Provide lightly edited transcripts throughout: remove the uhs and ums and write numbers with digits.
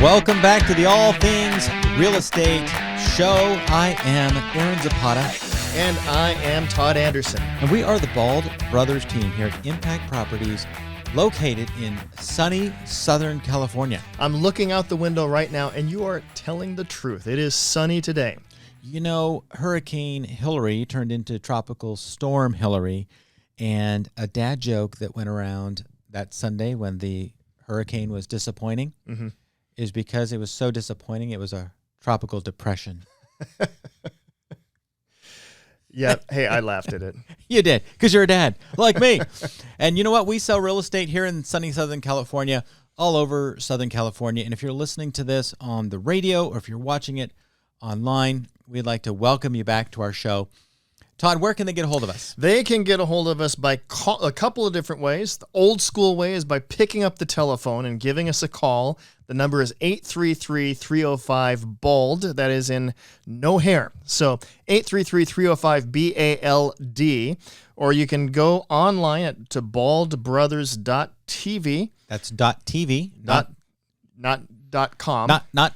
Welcome back to the All Things Real Estate Show. I am Aaron Zapata. And I am Todd Anderson. And we are the Bald Brothers team here at Impact Properties, located in sunny Southern California. I'm looking out the window right now, and you are telling the truth. It is sunny today. You know, Hurricane Hillary turned into Tropical Storm Hillary, and a dad joke that went around that Sunday when the hurricane was disappointing is because it was so disappointing, it was a tropical depression. Yeah, hey, I laughed at it. You did, because you're a dad, like me. And you know what? We sell real estate here in sunny Southern California, all over Southern California. And if you're listening to this on the radio or if you're watching it online, we'd like to welcome you back to our show. Todd, where can they get a hold of us? They can get a hold of us by a couple of different ways. The old school way is by picking up the telephone and giving us a call. The number is 833-305-BALD. That is in no hair. So 833-305-BALD. Or you can go online to baldbrothers.tv. That's .tv, not .com. Not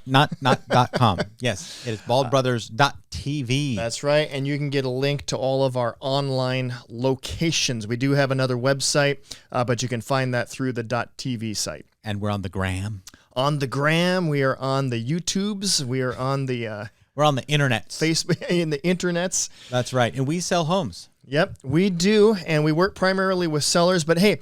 .com. Yes, it is baldbrothers.tv. That's right, and you can get a link to all of our online locations. We do have another website, but you can find that through the .tv site. And we're on the gram. On the gram, we are on the YouTubes, we are on the we're on the internets. Facebook, in the internets. That's right, and we sell homes. Yep, we do, and we work primarily with sellers. But hey,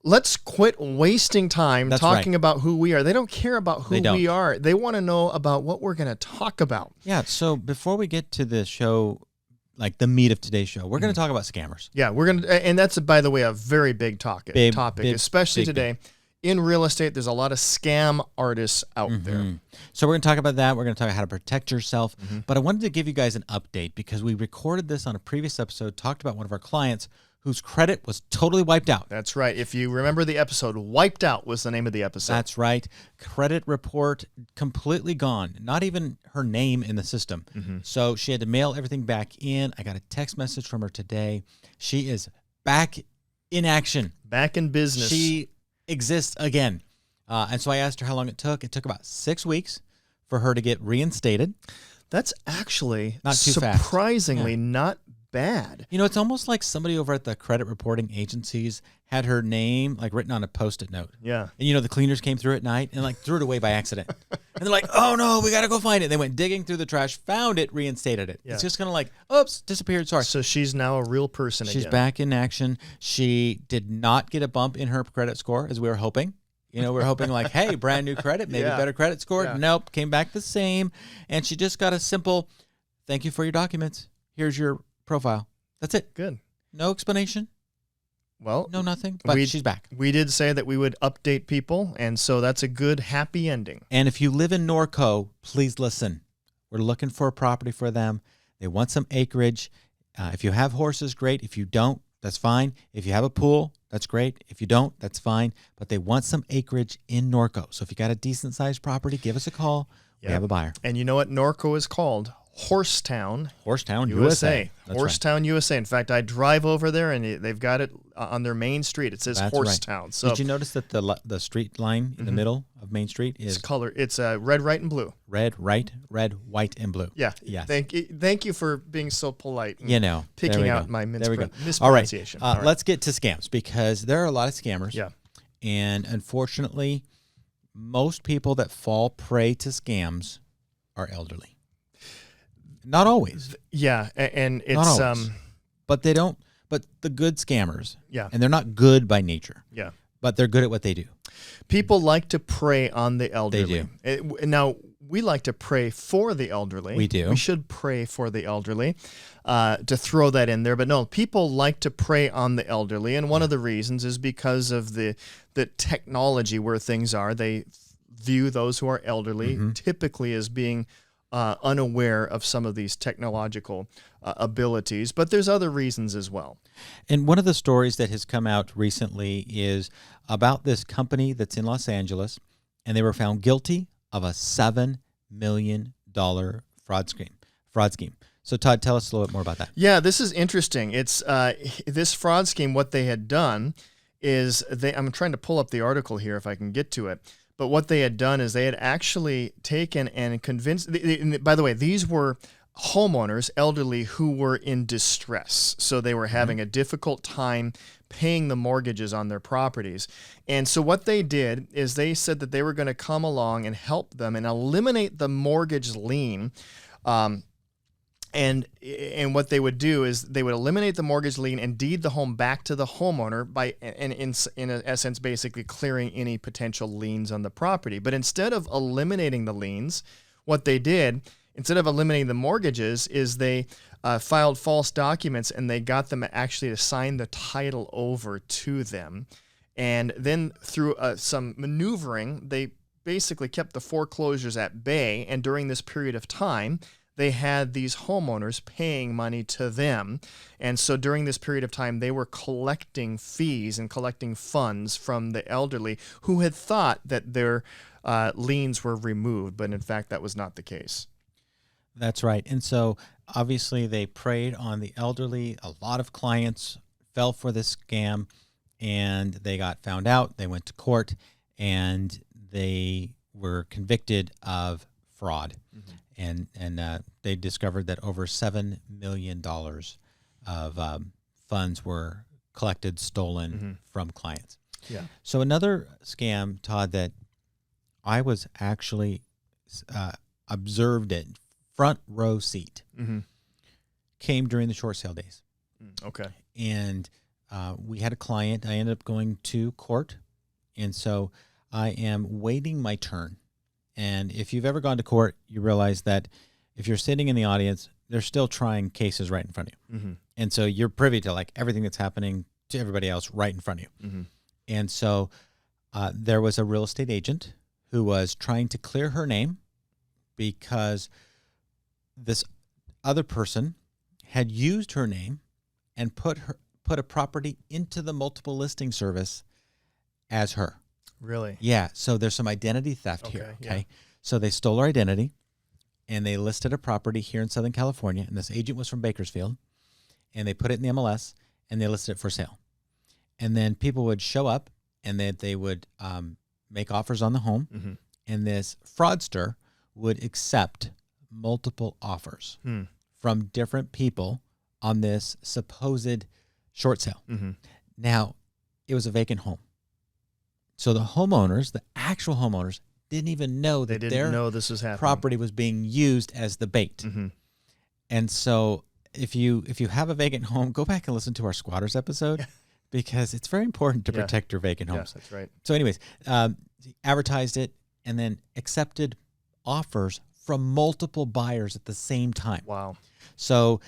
let's quit wasting time talking about who we are. They don't care about who we are. They want to know about what we're going to talk about. Yeah, so before we get to the show, like the meat of today's show, we're going to talk about scammers. Yeah, we're going to, and that's, by the way, a very big topic, especially today. Big. In real estate, there's a lot of scam artists out there. So we're going to talk about that. We're going to talk about how to protect yourself. But I wanted to give you guys an update because we recorded this on a previous episode, talked about one of our clients whose credit was totally wiped out. That's right. If you remember the episode, Wiped Out was the name of the episode. That's right. Credit report completely gone. Not even her name in the system. So she had to mail everything back in. I got a text message from her today. She is back in action. Back in business. She exists again. And so I asked her how long it took. It took about 6 weeks for her to get reinstated. That's actually not too surprisingly not bad. You know, it's almost like somebody over at the credit reporting agencies had her name like written on a Post-it note. Yeah. And you know, the cleaners came through at night and like threw it away by accident. And they're like, oh no, we got to go find it. And they went digging through the trash, found it, reinstated it. Yeah. It's just kind of like, oops, disappeared. Sorry. So she's now a real person again. She's back in action. She did not get a bump in her credit score as we were hoping. You know, we're hoping like, hey, brand new credit, maybe better credit score. Yeah. Nope, came back the same. And she just got a simple, thank you for your documents. Here's your profile. That's it. Good. No explanation. Well, no nothing, but she's back. We did say that we would update people, and so that's a good, happy ending. And if you live in Norco, please listen. We're looking for a property for them. They want some acreage. If you have horses, great. If you don't, that's fine. If you have a pool, that's great. If you don't, that's fine. But they want some acreage in Norco. So if you got a decent-sized property, give us a call. We have a buyer. And you know what Norco is called? Horsetown, USA. Horsetown, USA. In fact, I drive over there, and they've got it on their main street. It says Horsetown. Right. So, did you notice that the street line in the middle of Main Street is color? It's red, white, and blue. Red, white, and blue. Yeah. Yes. Thank you for being so polite. You know, picking out my mispronunciation. All right. Let's get to scams because there are a lot of scammers. Yeah. And unfortunately, most people that fall prey to scams are elderly. Not always. Yeah, and it's not always. But they don't. But the good scammers. Yeah. And they're not good by nature. Yeah. But they're good at what they do. People like to prey on the elderly. They do. Now, we like to pray for the elderly. We do. We should pray for the elderly, to throw that in there. But no, people like to prey on the elderly, and one of the reasons is because of the technology where things are. They view those who are elderly typically as being unaware of some of these technological abilities, but there's other reasons as well. And one of the stories that has come out recently is about this company that's in Los Angeles, and they were found guilty of a $7 million fraud scheme. So, Todd, tell us a little bit more about that. Yeah, this is interesting. It's this fraud scheme, what they had done is I'm trying to pull up the article here if I can get to it, But what they had done is they had actually taken and convinced, by the way, these were homeowners, elderly, who were in distress. So they were having a difficult time paying the mortgages on their properties. And so what they did is they said that they were going to come along and help them and eliminate the mortgage lien. And what they would do is they would eliminate the mortgage lien and deed the home back to the homeowner by, in essence, basically clearing any potential liens on the property. But instead of eliminating the liens, what they did, instead of eliminating the mortgages, is they filed false documents and they got them actually to sign the title over to them. And then through some maneuvering, they basically kept the foreclosures at bay. And during this period of time, they had these homeowners paying money to them. And so during this period of time, they were collecting fees and collecting funds from the elderly who had thought that their liens were removed. But in fact, that was not the case. That's right. And so obviously they preyed on the elderly. A lot of clients fell for this scam and they got found out. They went to court and they were convicted of fraud. Mm-hmm. And they discovered that over $7 million of funds were collected, stolen from clients. Yeah. So another scam, Todd, that I was actually observed it, front row seat, came during the short sale days. Okay. And we had a client. I ended up going to court. And so I am waiting my turn. And if you've ever gone to court, you realize that if you're sitting in the audience, they're still trying cases right in front of you. Mm-hmm. And so you're privy to like everything that's happening to everybody else right in front of you. Mm-hmm. And so there was a real estate agent who was trying to clear her name because this other person had used her name and put a property into the multiple listing service as her. Really? Yeah. So there's some identity theft here. Okay. Yeah. So they stole her identity and they listed a property here in Southern California. And this agent was from Bakersfield and they put it in the MLS and they listed it for sale. And then people would show up and they would make offers on the home. Mm-hmm. And this fraudster would accept multiple offers from different people on this supposed short sale. Mm-hmm. Now, it was a vacant home. So the homeowners, the actual homeowners, didn't even know that their this was happening. Property was being used as the bait. Mm-hmm. And so if you have a vacant home, go back and listen to our squatters episode because it's very important to protect your vacant homes. Yeah, that's right. So anyways, advertised it and then accepted offers from multiple buyers at the same time. Wow. So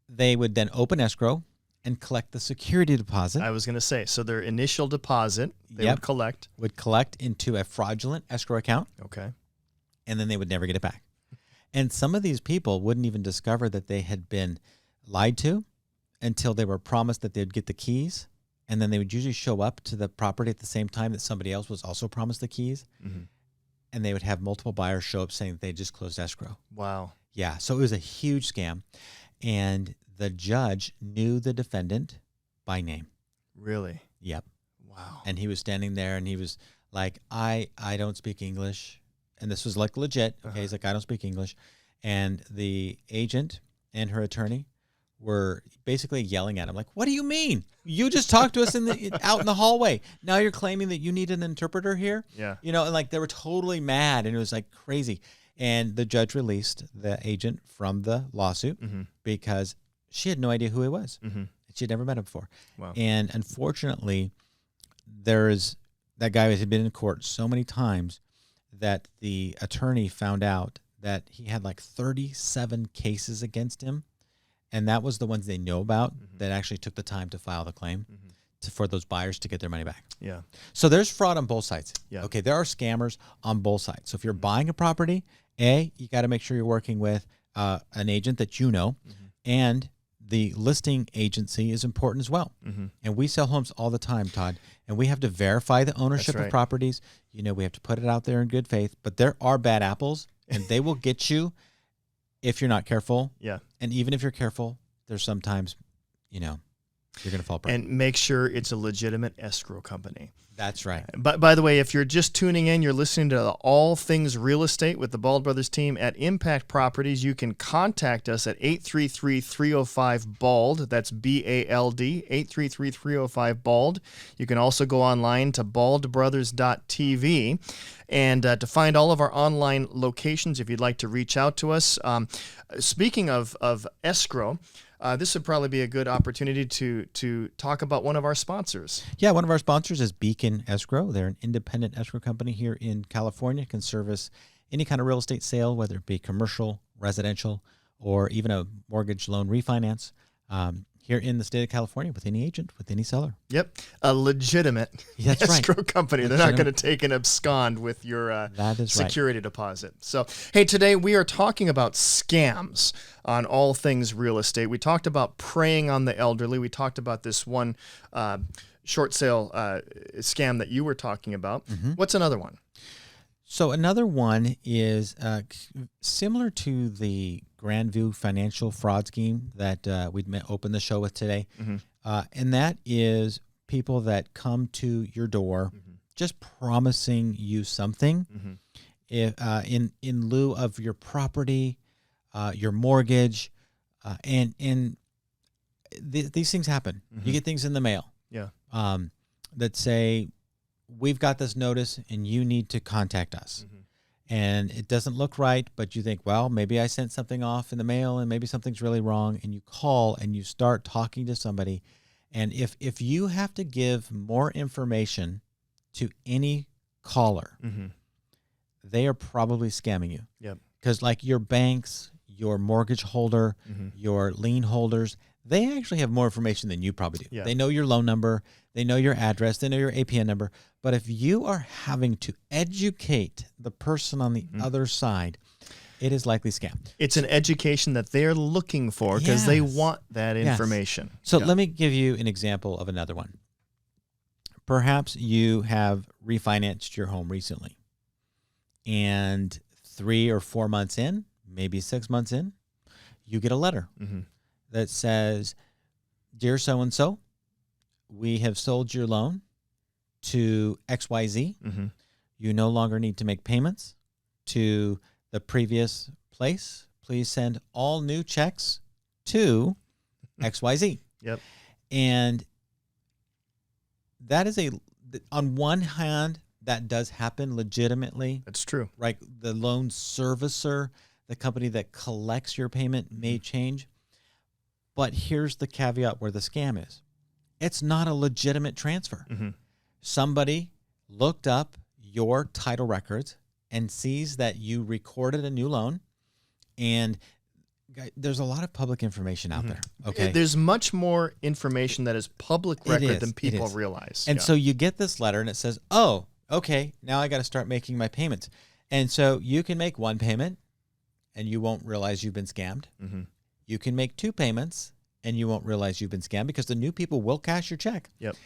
they would then open escrow and collect the security deposit. I was going to say, so their initial deposit, they would collect into a fraudulent escrow account. Okay. And then they would never get it back. And some of these people wouldn't even discover that they had been lied to until they were promised that they'd get the keys. And then they would usually show up to the property at the same time that somebody else was also promised the keys. Mm-hmm. And they would have multiple buyers show up saying that they just closed escrow. Wow. Yeah. So it was a huge scam. And the judge knew the defendant by name. Really? Yep. Wow. And he was standing there and he was like, I don't speak English. And this was like legit. Okay. He's like, I don't speak English. And the agent and her attorney were basically yelling at him like, what do you mean? You just talked to us out in the hallway. Now you're claiming that you need an interpreter here? Yeah. You know, and like they were totally mad and it was like crazy. And the judge released the agent from the lawsuit because she had no idea who he was. Mm-hmm. She had never met him before. Wow. And unfortunately, that guy had been in court so many times that the attorney found out that he had like 37 cases against him. And that was the ones they know about that actually took the time to file the claim for those buyers to get their money back. Yeah. So there's fraud on both sides. Yeah. Okay. There are scammers on both sides. So if you're buying a property, you got to make sure you're working with an agent that you know, and the listing agency is important as well. Mm-hmm. And we sell homes all the time, Todd, and we have to verify the ownership of properties. You know, we have to put it out there in good faith, but there are bad apples and they will get you if you're not careful. Yeah. And even if you're careful, there's sometimes, you're going to fall prey. And make sure it's a legitimate escrow company. That's right. But by the way, if you're just tuning in, you're listening to All Things Real Estate with the Bald Brothers team at Impact Properties. You can contact us at 833-305-BALD. That's BALD, 833-305-BALD. You can also go online to baldbrothers.tv. And to find all of our online locations, if you'd like to reach out to us. Speaking of escrow, this would probably be a good opportunity to talk about one of our sponsors. Yeah, one of our sponsors is Beacon Escrow. They're an independent escrow company here in California, can service any kind of real estate sale, whether it be commercial, residential, or even a mortgage loan refinance here in the state of California with any agent, with any seller. Yep, a legitimate escrow company. They're not going to take an abscond with your security deposit. So, hey, today we are talking about scams on All Things Real Estate. We talked about preying on the elderly. We talked about this one short sale scam that you were talking about. Mm-hmm. What's another one? So another one is similar to the Grandview financial fraud scheme that we'd opened the show with today. Mm-hmm. And that is people that come to your door just promising you something in lieu of your property, your mortgage, and these things happen. You get things in the mail that say, we've got this notice and you need to contact us. And it doesn't look right, but you think, well, maybe I sent something off in the mail and maybe something's really wrong. And you call and you start talking to somebody. And if you have to give more information to any caller, they are probably scamming you. Yep. Because like your banks, your mortgage holder, your lien holders, they actually have more information than you probably do. Yeah. They know your loan number, they know your address, they know your APN number. But if you are having to educate the person on the other side, it is likely scam. It's an education that they're looking for because they want that information. So let me give you an example of another one. Perhaps you have refinanced your home recently, and 3 or 4 months in, maybe 6 months in, you get a letter that says, "Dear so-and-so, we have sold your loan to XYZ. You no longer need to make payments to the previous place. Please send all new checks to XYZ." Yep. And that is on one hand, that does happen legitimately. That's true. Right. The loan servicer, the company that collects your payment, may change. But here's the caveat where the scam is. It's not a legitimate transfer. Somebody looked up your title records and sees that you recorded a new loan, and there's a lot of public information out there. Okay, there's much more information that is public record than people realize. And so you get this letter, and it says, "Oh, okay, now I got to start making my payments." And so you can make one payment, and you won't realize you've been scammed. You can make 2 payments, and you won't realize you've been scammed because the new people will cash your check. Yep.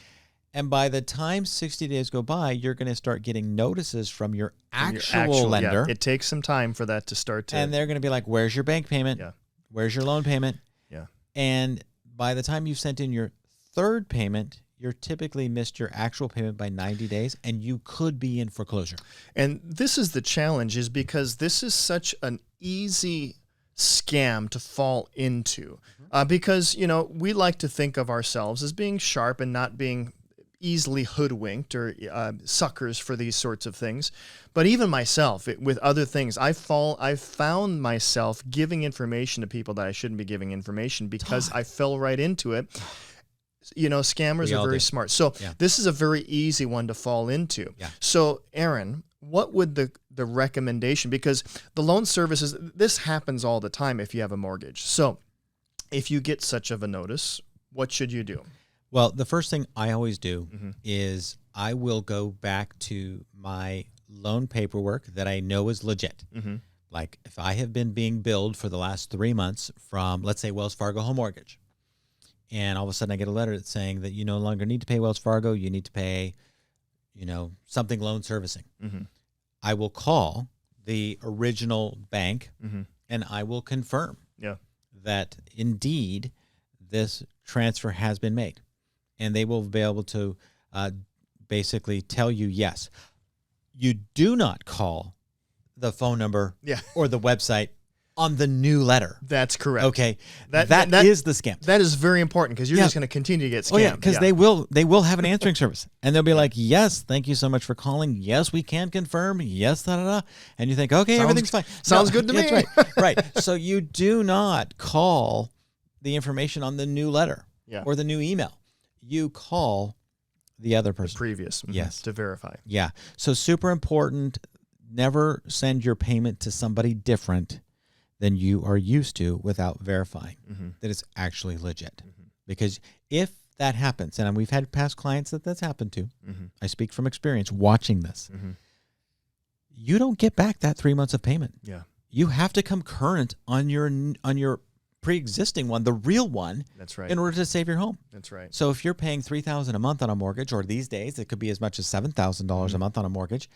And by the time 60 days go by, you're going to start getting notices from your actual lender. Yeah. It takes some time for that to start to... And they're going to be like, "Where's your bank payment? Yeah. Where's your loan payment?" Yeah. And by the time you've sent in your 3rd payment, you're typically missed your actual payment by 90 days, and you could be in foreclosure. And this is the challenge, is because this is such an easy scam to fall into. Because, we like to think of ourselves as being sharp and not being easily hoodwinked or suckers for these sorts of things. But even myself, with other things, I've found myself giving information to people that I shouldn't be giving information because I fell right into it. Scammers are very smart. So this is a very easy one to fall into. Yeah. So, Aaron, what would the recommendation, because the loan services, this happens all the time if you have a mortgage. So if you get such of a notice, what should you do? Well, the first thing I always do is I will go back to my loan paperwork that I know is legit. Like if I have been being billed for the last 3 months from, let's say, Wells Fargo Home Mortgage, and all of a sudden I get a letter that's saying that you no longer need to pay Wells Fargo, you need to pay, something loan servicing. I will call the original bank and I will confirm that indeed this transfer has been made. And they will be able to basically tell you, yes. You do not call the phone number or the website on the new letter. That's correct. Okay. That is the scam. That is very important because you're just going to continue to get scammed. Oh, yeah, because they will have an answering service. And they'll be like, yes, thank you so much for calling. Yes, we can confirm. Yes, da-da-da. And you think, okay, everything's fine. Sounds good to me. That's right. Right. So you do not call the information on the new letter or the new email. You call the other person. The previous. Yes. To verify. Yeah. So super important. Never send your payment to somebody different than you are used to without verifying that it's actually legit. Because if that happens, and we've had past clients that's happened to, I speak from experience watching this, you don't get back that 3 months of payment. Yeah. You have to come current on your pre-existing one, the real one. That's right. In order to save your home. That's right. So if you're paying $3,000 a month on a mortgage, or these days it could be as much as $7,000 a month on a mortgage,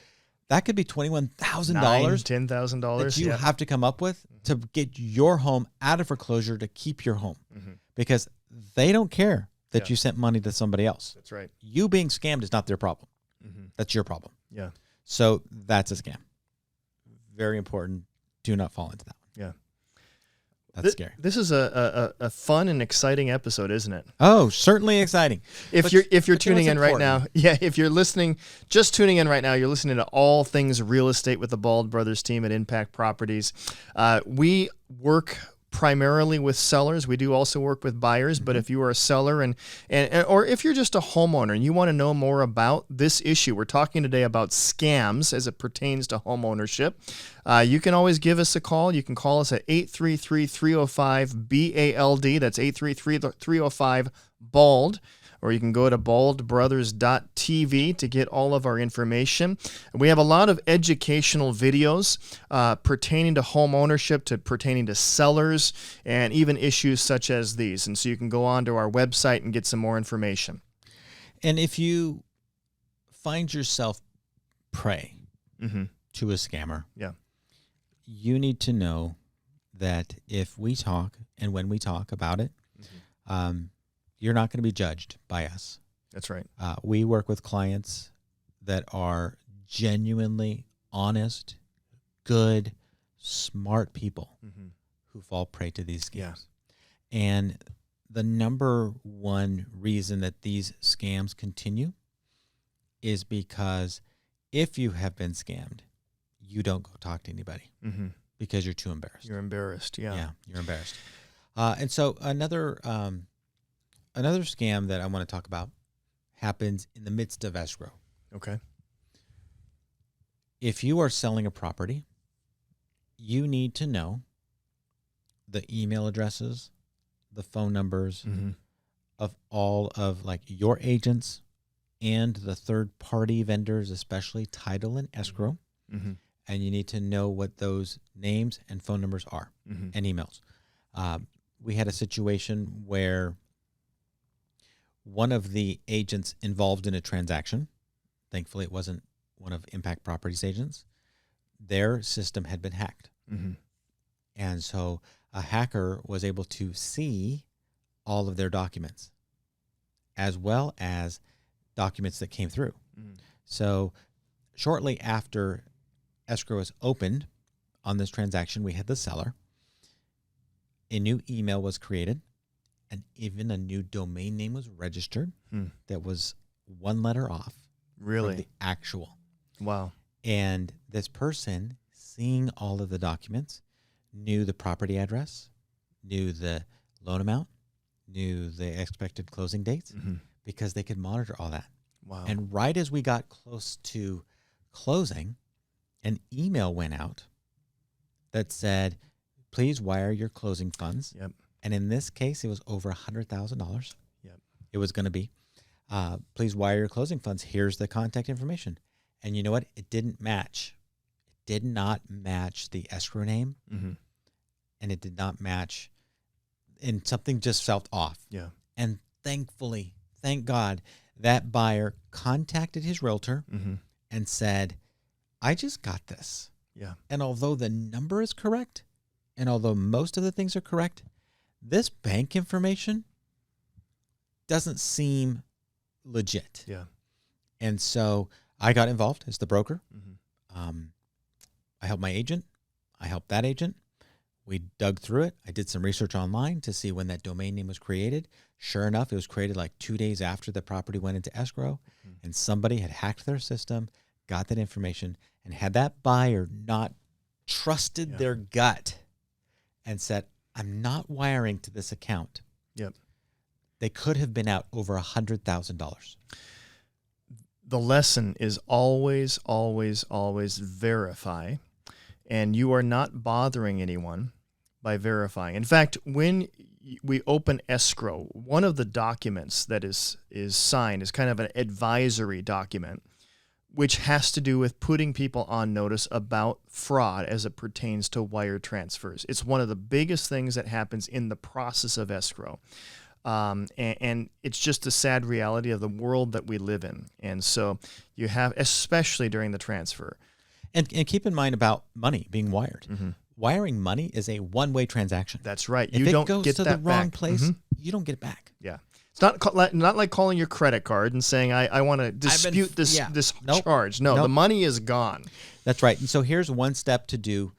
that could be $21,000, $10,000 that you have to come up with to get your home out of foreclosure to keep your home, because they don't care that you sent money to somebody else. That's right. You being scammed is not their problem. That's your problem. Yeah. So that's a scam. Very important. Do not fall into that one. Yeah. That's scary. This is a fun and exciting episode, isn't it? Oh, certainly exciting. If you're tuning in right now, if you're listening, just tuning in right now, you're listening to All Things Real Estate with the Bald Brothers team at Impact Properties. We work primarily with sellers. We do also work with buyers, but if you are a seller and or if you're just a homeowner and you want to know more about this issue, we're talking today about scams as it pertains to home ownership. You can always give us a call. You can call us at 833-305-BALD. That's 833-305-BALD. Or you can go to baldbrothers.tv to get all of our information. We have a lot of educational videos pertaining to home ownership, pertaining to sellers, and even issues such as these. And so you can go on to our website and get some more information. And if you find yourself prey to a scammer, you need to know that if we talk and when we talk about it, you're not going to be judged by us. That's right. We work with clients that are genuinely honest, good, smart people who fall prey to these scams. Yeah. And the number one reason that these scams continue is because if you have been scammed, you don't go talk to anybody because you're too embarrassed. You're embarrassed, yeah, you're embarrassed. And so another scam that I want to talk about happens in the midst of escrow. Okay. If you are selling a property, you need to know the email addresses, the phone numbers of all of like your agents and the third-party vendors, especially title and escrow. And you need to know what those names and phone numbers are and emails. We had a situation where one of the agents involved in a transaction, thankfully it wasn't one of Impact Properties agents, their system had been hacked. And so a hacker was able to see all of their documents as well as documents that came through. So shortly after escrow was opened on this transaction, we had the seller. A new email was created, and even a new domain name was registered that was one letter off from the actual. Wow. And this person, seeing all of the documents, knew the property address, knew the loan amount, knew the expected closing dates, because they could monitor all that. Wow. And right as we got close to closing, an email went out that said, please wire your closing funds. And in this case, it was over $100,000. It was going to be, please wire your closing funds. Here's the contact information. And you know what? It didn't match. It did not match the escrow name. And it did not match. And something just felt off. And thankfully, thank God, that buyer contacted his realtor and said, I just got this. And although the number is correct, and although most of the things are correct, this bank information doesn't seem legit. Yeah. And so I got involved as the broker. Mm-hmm. I helped my agent. I helped that agent. We dug through it. I did some research online to see when that domain name was created. Sure enough, it was created like 2 days after the property went into escrow, and somebody had hacked their system, got that information, and had that buyer not trusted their gut and said, I'm not wiring to this account. Yep. They could have been out over $100,000. The lesson is always, always, always verify. And you are not bothering anyone by verifying. In fact, when we open escrow, one of the documents that is signed is kind of an advisory document, which has to do with putting people on notice about fraud as it pertains to wire transfers. It's one of the biggest things that happens in the process of escrow. And it's just a sad reality of the world that we live in. And so you have, especially during the transfer. And keep in mind about money being wired. Mm-hmm. Wiring money is a one-way transaction. That's right. If You don't it goes get to that the wrong back. place, Mhm. you don't get it back. Yeah. It's not like calling your credit card and saying, I want to dispute this charge. No, the money is gone. That's right. And so here's one step to do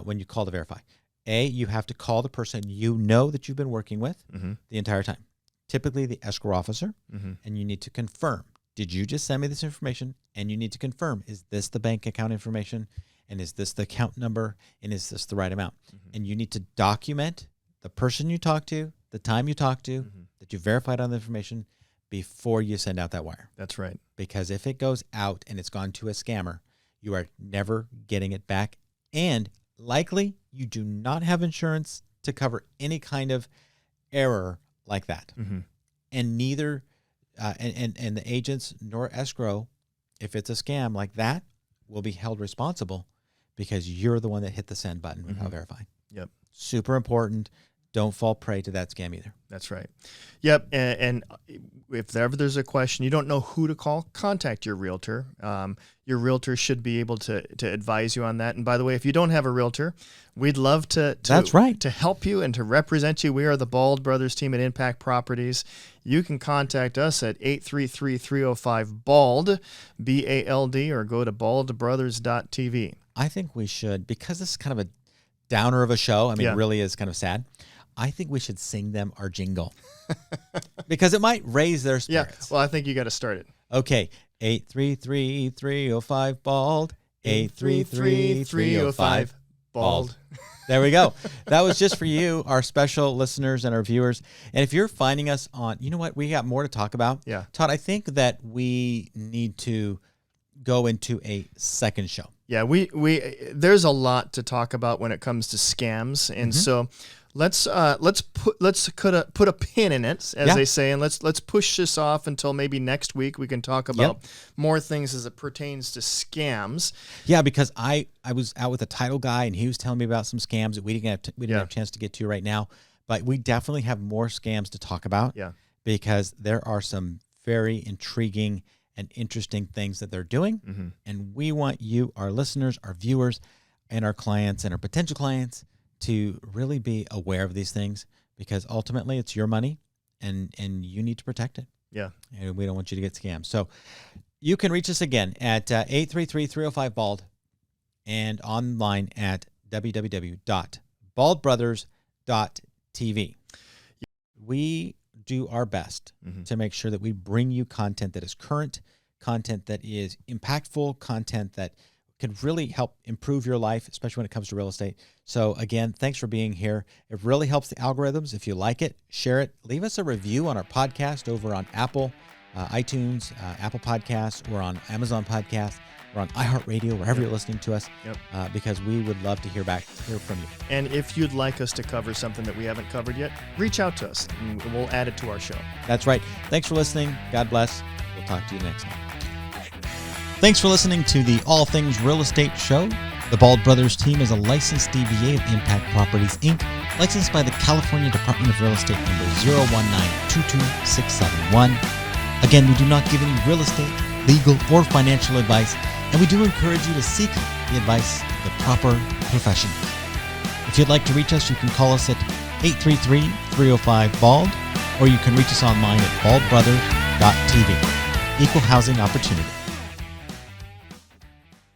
when you call to verify. A, you have to call the person you know that you've been working with the entire time, typically the escrow officer, and you need to confirm. Did you just send me this information? And you need to confirm, is this the bank account information? And is this the account number? And is this the right amount? And you need to document the person you talked to, the time you talked to, that you verified on the information before you send out that wire. That's right. Because if it goes out and it's gone to a scammer, you are never getting it back. And likely you do not have insurance to cover any kind of error like that. And neither... and the agents nor escrow, if it's a scam like that, will be held responsible because you're the one that hit the send button without verifying. Yep. Super important. Don't fall prey to that scam either. That's right. Yep. And if ever there's a question, you don't know who to call, contact your realtor. Your realtor should be able to advise you on that. And by the way, if you don't have a realtor, we'd love to That's right. to help you and to represent you. We are the Bald Brothers team at Impact Properties. You can contact us at 833-305-BALD, B-A-L-D, or go to baldbrothers.tv. I think we should, because this is kind of a downer of a show. I mean, it really is kind of sad. I think we should sing them our jingle because it might raise their spirits. Yeah. Well, I think you got to start it. Okay. 833-305-BALD. 833-305-BALD. There we go. That was just for you, our special listeners and our viewers. And if you're finding us on, you know what? We got more to talk about. Yeah. Todd, I think that we need to go into a second show. Yeah, we there's a lot to talk about when it comes to scams, and so let's put a pin in it, as they say, and let's push this off until maybe next week. We can talk about more things as it pertains to scams. Yeah, because I was out with a title guy, and he was telling me about some scams that we didn't have a chance to get to right now, but we definitely have more scams to talk about. Yeah, because there are some very intriguing and interesting things that they're doing. And we want you, our listeners, our viewers, and our clients and our potential clients to really be aware of these things because ultimately it's your money and you need to protect it. Yeah. And we don't want you to get scammed. So you can reach us again at 833-305-BALD and online at www.baldbrothers.tv. We do our best to make sure that we bring you content that is current, content that is impactful, content that could really help improve your life, especially when it comes to real estate. So again, thanks for being here. It really helps the algorithms. If you like it, share it. Leave us a review on our podcast over on Apple, iTunes, Apple Podcasts, or on Amazon Podcasts, or on iHeartRadio, wherever you're listening to us, because we would love to hear from you. And if you'd like us to cover something that we haven't covered yet, reach out to us and we'll add it to our show. That's right. Thanks for listening. God bless. We'll talk to you next time. Thanks for listening to the All Things Real Estate Show. The Bald Brothers team is a licensed DBA of Impact Properties, Inc., licensed by the California Department of Real Estate number 019222671. Again, we do not give any real estate, legal, or financial advice, and we do encourage you to seek the advice of the proper professionals. If you'd like to reach us, you can call us at 833-305-BALD, or or you can reach us online at baldbrother.tv. Equal housing opportunity.